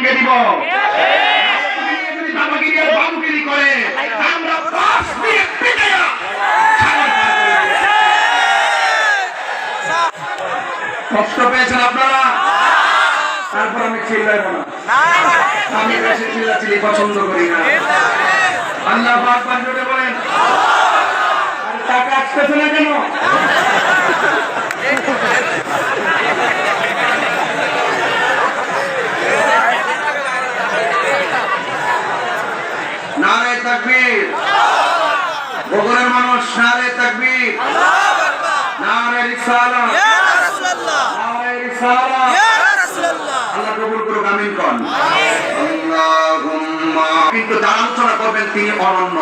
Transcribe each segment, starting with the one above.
শিখে দিব। যদি দাদাগিরি আর বাবুগিরি করে আমরা পাশ দিয়ে পিটাইয়া কষ্ট পেয়েছেন আপনারা। তারপর আমি চিল্লাবো না, আমি বেশি চিল্লাচিল্লি পছন্দ করি না। আল্লাহু আকবার জোরে বলেন। আর টাকা আসতেছে না কেন? নারে তাকবীর। বগুড়ার মানুষ নারে তাকবীর, নারে রিসালাত, নারে রিসালাত। আল্লাহ কবুল করুক, আমিন কোন। আল্লাহুম্মা। কিন্তু যারা আলোচনা করবেন তিনি অনন্য,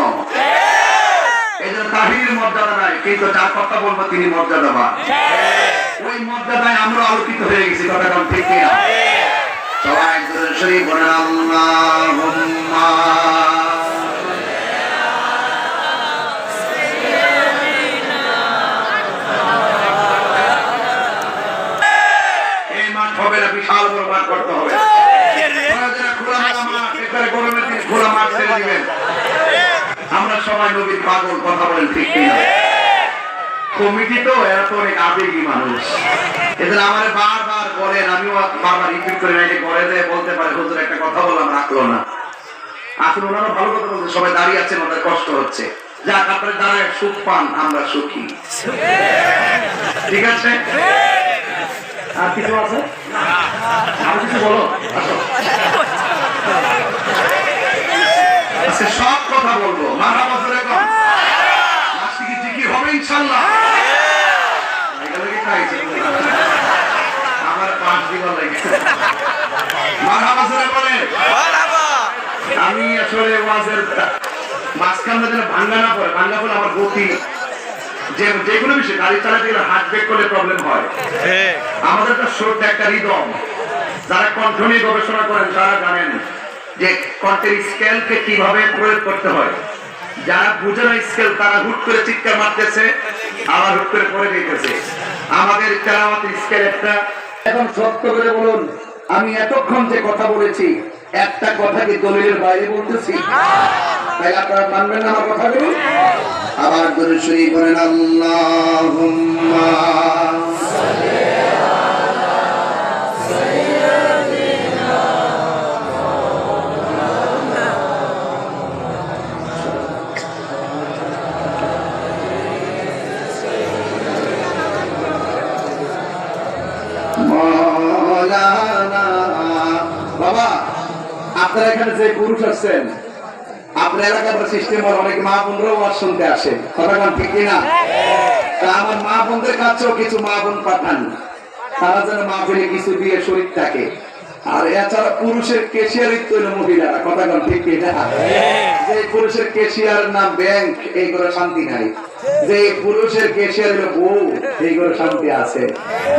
এই জন্য তাহির মর্যাদা নাই, কিন্তু যার কথা বলবো তিনি মর্যাদাবান। ওই মর্যাদায় আমরা আলোকিত হয়ে গেছি, কথা কোন ঠিক কিনা? সবাই দুরূদ শরীফ পড়েন। আল্লাহুম্মা হবে না, বিশাল বড় মাঠ করতে হবে। খোলা মাঠ ছেড়ে দিবেন। আমরা সবাই নবীর পাগল, কথা বলেন ঠিক কিনা? কমিটি তো এরা তো অনেক আবেগী মানুষ, এদের আমার বারবার বলেন, আমিও বারবার রিপিট করে নাইলে করে দেয়, বলতে পারে হুজুর একটা কথা বললাম রাখলো না। আসলে ওনারা ভালো কথা বলছে, সবাই দাঁড়িয়ে আছেন, ওদের কষ্ট হচ্ছে। যাক, আপনার দাঁড়ায় সুখ পান, আমরা সুখী। ঠিক আছে, আর কিছু আছে? আর কিছু বলো। আজকে সব কথা বলবো। মারহাবা জোরে কোন। আজকে কি জিকির হবে ইনশাআল্লাহ? আমার 5 দিন লাগে। মারহাবা জোরে বলেন। মারহাবা। আমি আসলে ওয়াজের মাঝখানে যেন ভাঙ্গা না পড়ে, ভাঙ্গা পড়লে আমার গতি যে কোনো বিষয় গাড়ি চালাতে গেলে হাত ব্রেক করলে প্রবলেম হয়। আমাদের একটা ছোট্ট একটা হৃদয়, যারা কণ্ঠ নিয়ে গবেষণা করেন তারা জানেন যে কণ্ঠের স্কেলকে কিভাবে প্রয়োগ করতে হয়। যারা বুঝে না স্কেল, তারা হুট করে চিৎকার মারতেছে, আবার হুট করে পড়ে দিতেছে। আমাদের তেলাওয়াতের স্কেল একটা। এখন সত্য করে বলুন, আমি এতক্ষণ যে কথা বলেছি একটা কথা কি দলিলের বাইরে বলতেছি? তাই আপনারা মানবেন না আমার কথাগুলো? আবার দুরূদ শরীফ পড়েন। আল্লাহুম্মা সাল্লি আলা সাইয়্যিদিনা মাওলানা। বাবা, আপনারা এখানে যে পুরুষ আছেন, আপনার এলাকার সিস্টেম অনেক মা বোনরাও ওয়াজ শুনতে আসে, কথা কোন ঠিক কিনা? তা আমার মা বোনদের কাছেও কিছু মা বোন পাঠান, তারা যেন মাহফিলে কিছু দিয়ে শরীর থাকে। আর এছাড়া পুরুষের কেশিয়ারিত্ব হলো মহিলারা, কথা কোন ঠিক কিনা? যে পুরুষের কেশিয়ার নাম ব্যাংক, এই করে শান্তি নাই। যে পুরুষের কেশিয়ার হলো বউ, এই করে শান্তি আছে।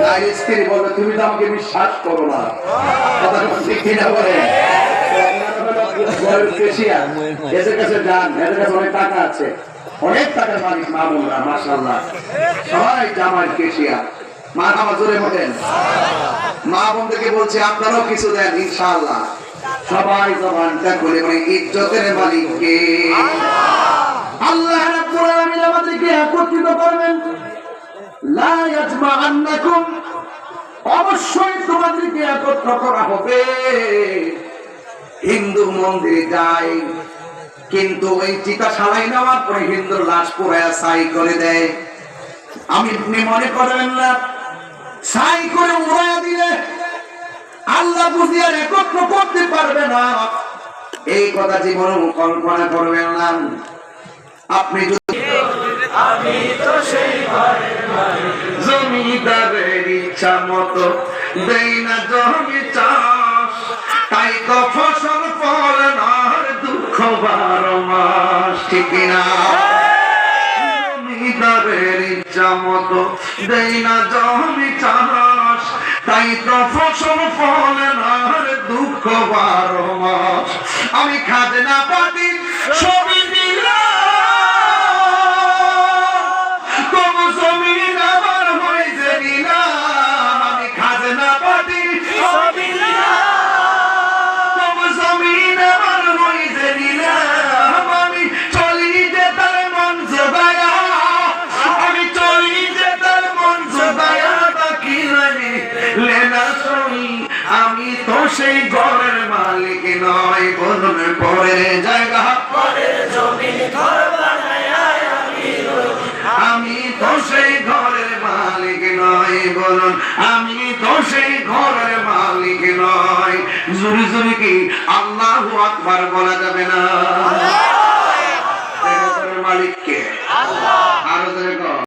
নারী স্ত্রী বলবে তুমি তো আমাকে বিশ্বাস করো না, কথা কোন ঠিক কিনা? বলে এদের কাছে যান, এদের কাছে অনেক টাকা আছে, অনেক টাকার মালিক মা বোনরা, মাশাআল্লাহ সবাই জামাই কেশিয়ার। মা আমার জোরে বলেন। মা বোনদেরকে বলছে আপনারাও কিছু দেন ইনশাআল্লাহ। সবাই জবানটা খুলে বলে ইজ্জতের মালিক কে? আল্লাহ রাব্বুল আলামিন আমাদেরকে একত্রিত করবেন। লা ইয়াজমাআন্নাকুম, অবশ্যই তোমাদেরকে একত্র করা হবে। হিন্দু মন্দিরে যায়, কিন্তু ওই চিতা সালাই নেওয়ার পরে হিন্দুর লাশ পুরায়া ছাই করে দেয়। আমি মনে করবেন না ছাই করে উড়াইয়া দিলে আল্লাহ বুঝি আর একত্র করতে পারবে না, এই কথা জীবনে কল্পনা করবেন না। আপনি আমি তো সেই জমিদারের ইচ্ছা মতো দেই না জমি চাষ, তাই তো ফসল ফলে না দুঃখ 12 মাস, ঠিক না? জমিদারের ইচ্ছা মতো দেই না জমি চাষ, তাই তো ফসল ফলে না দুঃখ 12 মাস। আমি খাজনা পাতি সবই দিলাম, তবু জমিন আমার হয়েছে নিলাম। আমি খাজনা পাতি সবই দিলাম, তো সেই ঘরের মালিক নয়, বলুন পরের জায়গা পরের জমিন ঘর বানায় আমি তো সেই ঘরের মালিক নয়, বলুন আমি তো সেই ঘরের মালিক নয়। জোরে জোরে কি আল্লাহু আকবার বলা যাবে না? মালিককে আল্লাহ। আরো জোরে